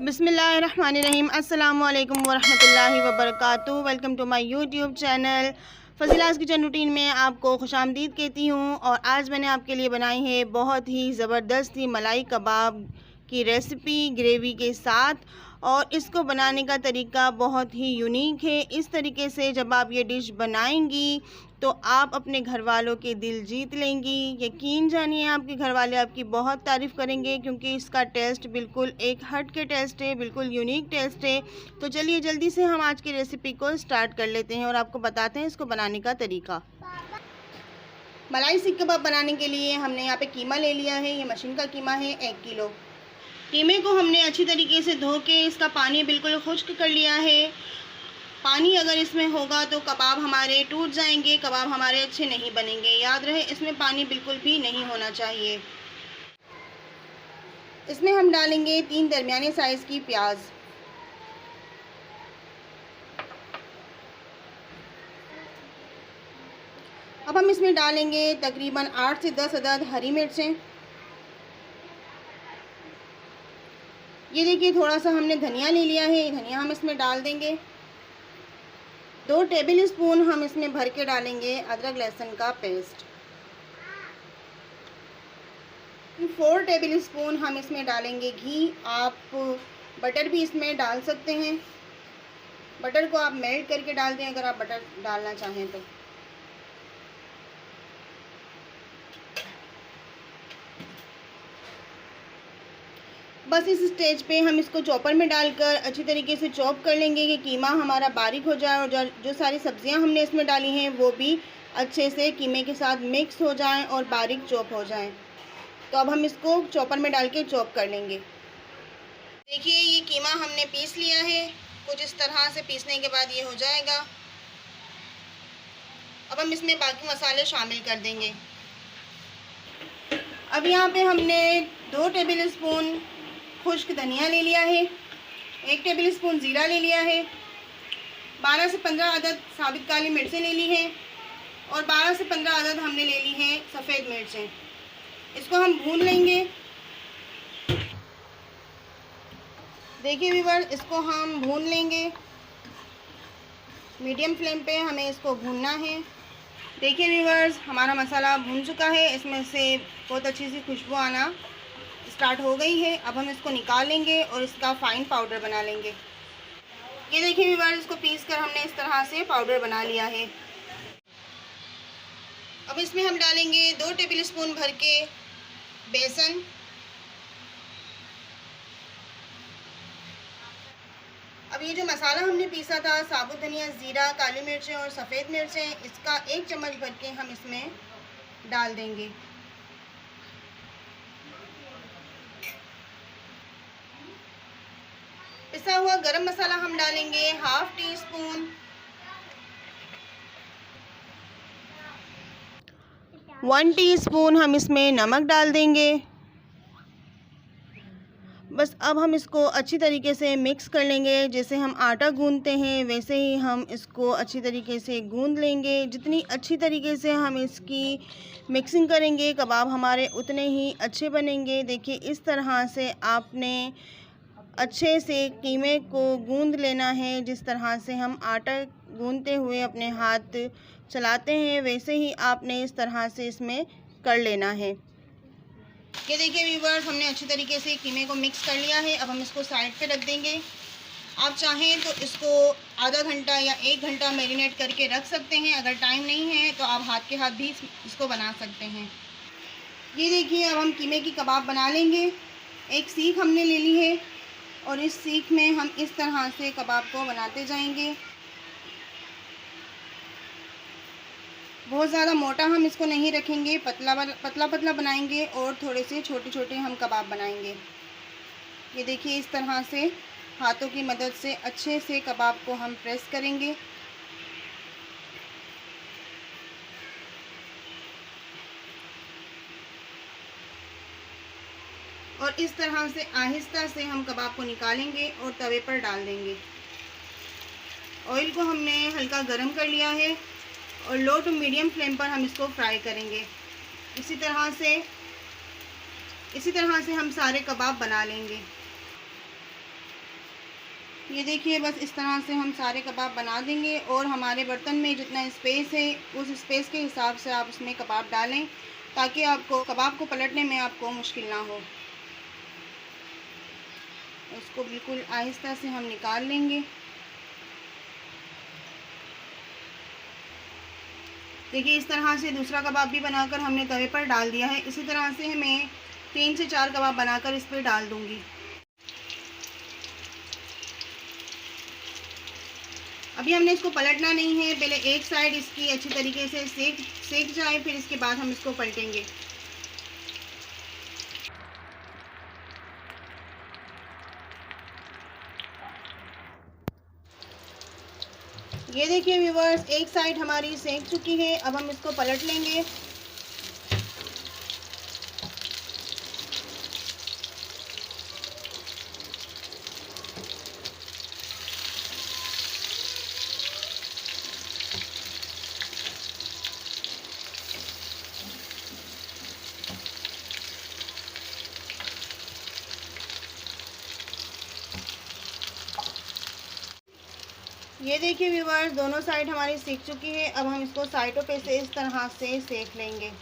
बिस्मिल्लाहिर्रहमानिर्रहीम। अस्सलामु अलैकुम वरहमतुल्लाहि वबरकातुहू। Welcome to my YouTube channel Fazila's kitchen routine में आपको खुशामदीद कहती हूँ। और आज मैंने आपके लिए बनाई है बहुत ही ज़बरदस्त ही मलाई कबाब की रेसिपी ग्रेवी के साथ। और इसको बनाने का तरीका बहुत ही यूनिक है। इस तरीके से जब आप ये डिश बनाएंगी तो आप अपने घर वालों के दिल जीत लेंगी। यकीन जानिए आपके घर वाले आपकी बहुत तारीफ़ करेंगे, क्योंकि इसका टेस्ट बिल्कुल एक हट के टेस्ट है, बिल्कुल यूनिक टेस्ट है। तो चलिए जल्दी से हम आज की रेसिपी को स्टार्ट कर लेते हैं और आपको बताते हैं इसको बनाने का तरीका। मलाई सीख कबाब बनाने के लिए हमने यहाँ पे कीमा ले लिया है। ये मशीन का कीमा है 1 किलो। कीमे को हमने अच्छी तरीके से धो के इसका पानी बिल्कुल खुश्क कर लिया है। पानी अगर इसमें होगा तो कबाब हमारे टूट जाएंगे, कबाब हमारे अच्छे नहीं बनेंगे। याद रहे इसमें पानी बिल्कुल भी नहीं होना चाहिए। इसमें हम डालेंगे 3 दरमियाने साइज़ की प्याज। अब हम इसमें डालेंगे तकरीबन 8 से 10 अदद हरी मिर्चें। ये देखिए थोड़ा सा हमने धनिया ले लिया है, धनिया हम इसमें डाल देंगे। 2 टेबल स्पून हम इसमें भर के डालेंगे अदरक लहसुन का पेस्ट। 4 टेबल स्पून हम इसमें डालेंगे घी। आप बटर भी इसमें डाल सकते हैं। बटर को आप मेल्ट करके डाल दें अगर आप बटर डालना चाहें तो। बस इस स्टेज पे हम इसको चॉपर में डालकर अच्छी तरीके से चॉप कर लेंगे कि कीमा हमारा बारीक हो जाए और जो सारी सब्जियां हमने इसमें डाली हैं वो भी अच्छे से कीमे के साथ मिक्स हो जाएं और बारीक चॉप हो जाएं। तो अब हम इसको चॉपर में डाल के चॉप कर लेंगे। देखिए ये कीमा हमने पीस लिया है। कुछ इस तरह से पीसने के बाद ये हो जाएगा। अब हम इसमें बाकी मसाले शामिल कर देंगे। अब यहाँ पे हमने 2 टेबल स्पून खुश्क धनिया ले लिया है, 1 टेबल स्पून ज़ीरा ले लिया है, 12 से 15 अदद साबित काली मिर्चें ले ली हैं और 12 से 15 अदद हमने ले ली हैं सफ़ेद मिर्चें। इसको हम भून लेंगे। देखिए व्यूअर, इसको हम भून लेंगे। मीडियम फ्लेम पे हमें इसको भूनना है। देखिए व्यूअर्स, हमारा मसाला भून चुका है। इसमें से बहुत अच्छी सी खुशबू आना स्टार्ट हो गई है। अब हम इसको निकाल लेंगे और इसका फ़ाइन पाउडर बना लेंगे। ये देखिए व्यूअर्स, इसको पीस कर हमने इस तरह से पाउडर बना लिया है। अब इसमें हम डालेंगे 2 टेबल स्पून भर के बेसन। अब ये जो मसाला हमने पीसा था, साबुत धनिया, ज़ीरा, काली मिर्चें और सफ़ेद मिर्चें, इसका 1 चम्मच भर के हम इसमें डाल देंगे। पिसा हुआ गरम मसाला हम डालेंगे 1/2 टीस्पून। 1 टीस्पून हम इसमें नमक डाल देंगे। बस अब हम इसको अच्छी तरीके से मिक्स कर लेंगे। जैसे हम आटा गूंदते हैं वैसे ही हम इसको अच्छी तरीके से गूंद लेंगे। जितनी अच्छी तरीके से हम इसकी मिक्सिंग करेंगे कबाब हमारे उतने ही अच्छे बनेंगे। देखिए इस तरह से आपने अच्छे से कीमे को गूंद लेना है। जिस तरह से हम आटा गूंदते हुए अपने हाथ चलाते हैं वैसे ही आपने इस तरह से इसमें कर लेना है। ये देखिए व्यूअर्स, हमने अच्छी तरीके से कीमे को मिक्स कर लिया है। अब हम इसको साइड पे रख देंगे। आप चाहें तो इसको आधा घंटा या 1 घंटा मैरिनेट करके रख सकते हैं। अगर टाइम नहीं है तो आप हाथ के हाथ भी इसको बना सकते हैं। ये देखिए अब हम कीमे की कबाब बना लेंगे। एक सीख हमने ले ली है और इस सीख में हम इस तरह से कबाब को बनाते जाएंगे। बहुत ज़्यादा मोटा हम इसको नहीं रखेंगे, पतला पतला बनाएंगे और थोड़े से छोटे छोटे हम कबाब बनाएंगे। ये देखिए इस तरह से हाथों की मदद से अच्छे से कबाब को हम प्रेस करेंगे। और इस तरह से आहिस्ता से हम कबाब को निकालेंगे और तवे पर डाल देंगे। ऑयल को हमने हल्का गर्म कर लिया है और लो टू मीडियम फ्लेम पर हम इसको फ्राई करेंगे। इसी तरह से हम सारे कबाब बना लेंगे। ये देखिए, बस इस तरह से हम सारे कबाब बना देंगे और हमारे बर्तन में जितना स्पेस है उस स्पेस के हिसाब से आप उसमें कबाब डालें, ताकि आपको कबाब को पलटने में आपको मुश्किल ना हो। उसको बिल्कुल आहिस्ता से हम निकाल लेंगे। देखिए, इस तरह से दूसरा कबाब भी बनाकर हमने तवे पर डाल दिया है। इसी तरह से मैं 3 से 4 कबाब बनाकर इस पर डाल दूँगी। अभी हमने इसको पलटना नहीं है, पहले एक साइड इसकी अच्छी तरीके से सेक जाए, फिर इसके बाद हम इसको पलटेंगे। ये देखिए व्यूवर्स, एक साइड हमारी सेक चुकी है। अब हम इसको पलट लेंगे। ये देखिए व्यूवर्स, दोनों साइड हमारी सीख चुकी है। अब हम इसको साइडों पे से इस तरह से सेक लेंगे।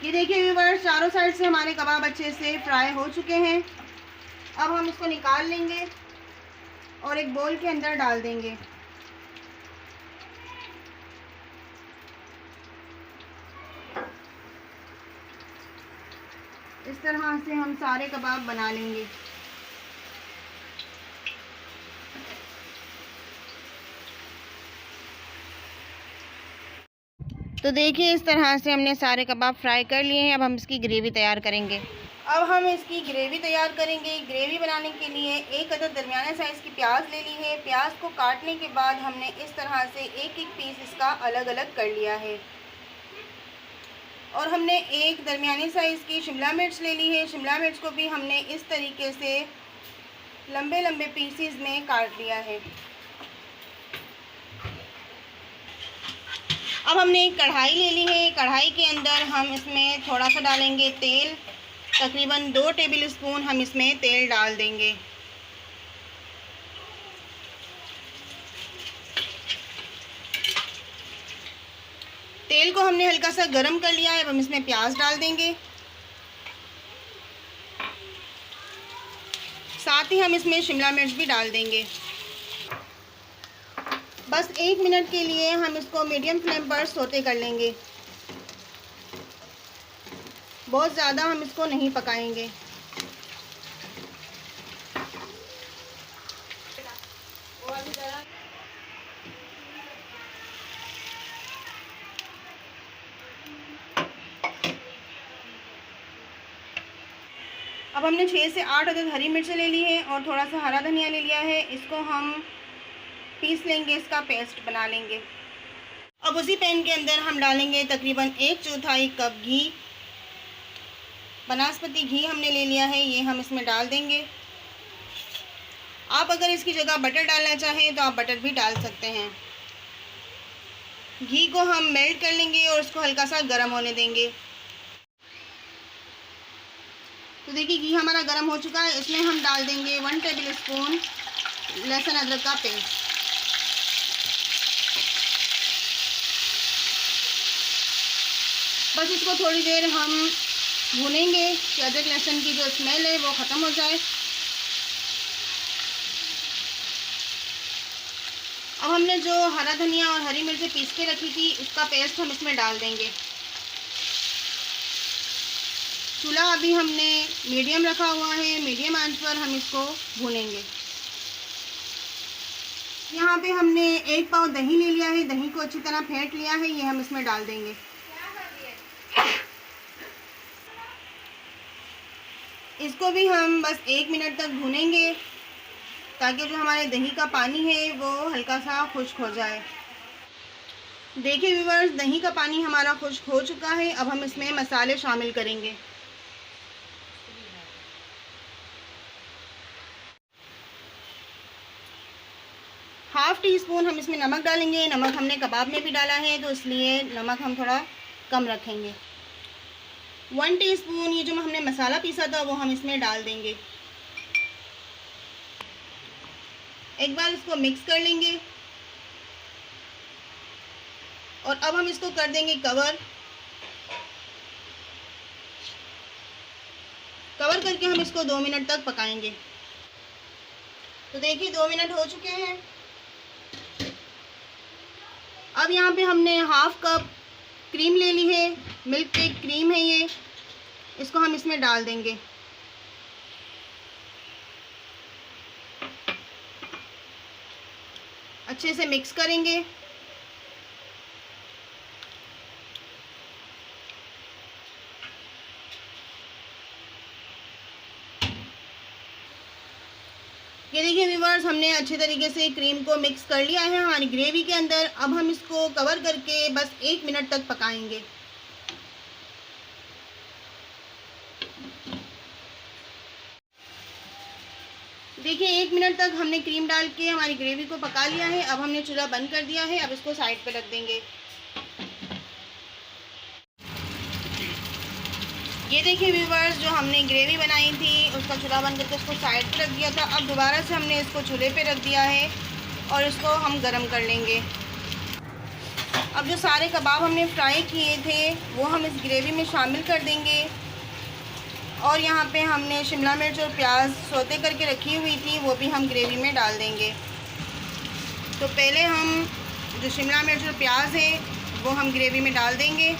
ये देखिए व्यूवर्स, चारों साइड से हमारे कबाब अच्छे से फ्राई हो चुके हैं। अब हम इसको निकाल लेंगे और एक बोल के अंदर डाल देंगे। इस तरह से हम सारे कबाब बना लेंगे। तो देखिए, इस तरह से हमने सारे कबाब फ्राई कर लिए हैं। अब हम इसकी ग्रेवी तैयार करेंगे। अब हम इसकी ग्रेवी तैयार करेंगे। ग्रेवी बनाने के लिए एक अदद दरमियाने साइज़ की प्याज ले ली है। प्याज को काटने के बाद हमने इस तरह से एक एक पीस इसका अलग अलग कर लिया है। और हमने एक दरमियाने साइज़ की शिमला मिर्च ले ली है। शिमला मिर्च को भी हमने इस तरीके से लंबे लंबे पीसीज में काट लिया है। अब हमने एक कढ़ाई ले ली है। कढ़ाई के अंदर हम इसमें थोड़ा सा डालेंगे तेल। तकरीबन 2 टेबल स्पून हम इसमें तेल डाल देंगे। तेल को हमने हल्का सा गरम कर लिया है। अब हम इसमें प्याज डाल देंगे। साथ ही हम इसमें शिमला मिर्च भी डाल देंगे। बस 1 मिनट के लिए हम इसको मीडियम फ्लेम पर सौते कर लेंगे। बहुत ज़्यादा हम इसको नहीं पकाएंगे। अब हमने 6 से 8 अदद हरी मिर्चें ले ली है और थोड़ा सा हरा धनिया ले लिया है। इसको हम पीस लेंगे, इसका पेस्ट बना लेंगे। अब उसी पैन के अंदर हम डालेंगे तकरीबन 1/4 कप घी। बनास्पति घी हमने ले लिया है, ये हम इसमें डाल देंगे। आप अगर इसकी जगह बटर डालना चाहें तो आप बटर भी डाल सकते हैं। घी को हम मेल्ट कर लेंगे और उसको हल्का सा गर्म होने देंगे। तो देखिए, घी हमारा गर्म हो चुका है। इसमें हम डाल देंगे 1 टेबल स्पून लहसुन अदरक का पेस्ट। बस इसको थोड़ी देर हम भूनेंगे कि अदरक लहसुन की जो स्मेल है वो ख़त्म हो जाए। अब हमने जो हरा धनिया और हरी मिर्चें पीस के रखी थी उसका पेस्ट हम इसमें डाल देंगे। चूल्हा अभी हमने मीडियम रखा हुआ है। मीडियम आंच पर हम इसको भूनेंगे। यहाँ पे हमने 1 पाव दही ले लिया है। दही को अच्छी तरह फेंट लिया है, ये हम इसमें डाल देंगे। इसको भी हम बस 1 मिनट तक भूनेंगे। ताकि जो हमारे दही का पानी है वो हल्का सा खुश्क हो जाए। देखिए व्यूअर्स, दही का पानी हमारा खुश्क हो चुका है। अब हम इसमें मसाले शामिल करेंगे। हाफ़ टी स्पून हम इसमें नमक डालेंगे। नमक हमने कबाब में भी डाला है तो इसलिए नमक हम थोड़ा कम रखेंगे। 1 टीस्पून ये जो हमने मसाला पीसा था वो हम इसमें डाल देंगे। एक बार इसको मिक्स कर लेंगे और अब हम इसको कर देंगे कवर। कवर करके हम इसको 2 मिनट तक पकाएंगे। तो देखिए 2 मिनट हो चुके हैं। अब यहाँ पे हमने हाफ़ कप क्रीम ले ली है, मिल्क केक क्रीम है ये, इसको हम इसमें डाल देंगे। अच्छे से मिक्स करेंगे। ये देखिए व्यूअर्स, हमने अच्छे तरीके से क्रीम को मिक्स कर लिया है हमारी ग्रेवी के अंदर। अब हम इसको कवर करके बस 1 मिनट तक पकाएंगे। देखिए 1 मिनट तक हमने क्रीम डाल के हमारी ग्रेवी को पका लिया है। अब हमने चूल्हा बंद कर दिया है। अब इसको साइड पे रख देंगे। ये देखिए व्यूअर्स, जो हमने ग्रेवी बनाई थी उसका चूल्हा बंद करके उसको साइड पे रख दिया था। अब दोबारा से हमने इसको चूल्हे पे रख दिया है और इसको हम गरम कर लेंगे। अब जो सारे कबाब हमने फ्राई किए थे वो हम इस ग्रेवी में शामिल कर देंगे। और यहाँ पे हमने शिमला मिर्च और प्याज सौते करके रखी हुई थी वो भी हम ग्रेवी में डाल देंगे। तो पहले हम जो शिमला मिर्च और प्याज है वो हम ग्रेवी में डाल देंगे।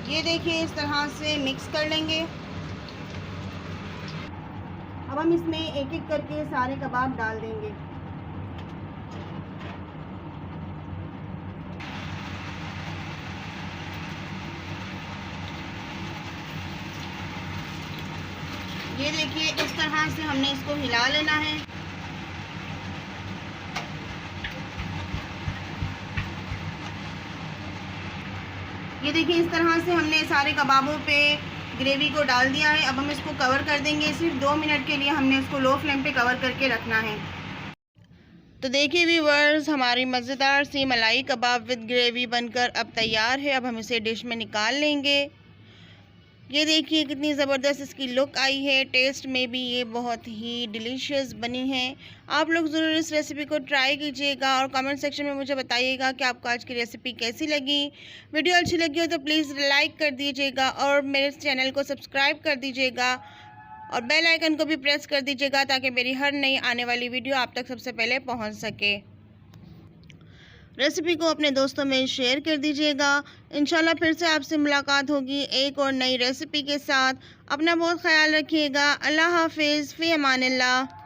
ये देखिए इस तरह से मिक्स कर लेंगे। अब हम इसमें एक एक करके सारे कबाब डाल देंगे। ये देखिए इस तरह से हमने इसको हिला लेना है। ये देखिए इस तरह से हमने सारे कबाबों पे ग्रेवी को डाल दिया है। अब हम इसको कवर कर देंगे। सिर्फ 2 मिनट के लिए हमने इसको लो फ्लेम पे कवर करके रखना है। तो देखिए व्यूअर्स, हमारी मज़ेदार सी मलाई कबाब विद ग्रेवी बनकर अब तैयार है। अब हम इसे डिश में निकाल लेंगे। ये देखिए कितनी ज़बरदस्त इसकी लुक आई है। टेस्ट में भी ये बहुत ही डिलीशियस बनी है। आप लोग ज़रूर इस रेसिपी को ट्राई कीजिएगा और कमेंट सेक्शन में मुझे बताइएगा कि आपको आज की रेसिपी कैसी लगी। वीडियो अच्छी लगी हो तो प्लीज़ लाइक कर दीजिएगा और मेरे चैनल को सब्सक्राइब कर दीजिएगा और बेल आइकन को भी प्रेस कर दीजिएगा ताकि मेरी हर नई आने वाली वीडियो आप तक सबसे पहले पहुँच सके। रेसिपी को अपने दोस्तों में शेयर कर दीजिएगा। इंशाल्लाह फिर से आपसे मुलाकात होगी एक और नई रेसिपी के साथ। अपना बहुत ख्याल रखिएगा। अल्लाह हाफिज़, फ़ी अमानिल्लाह।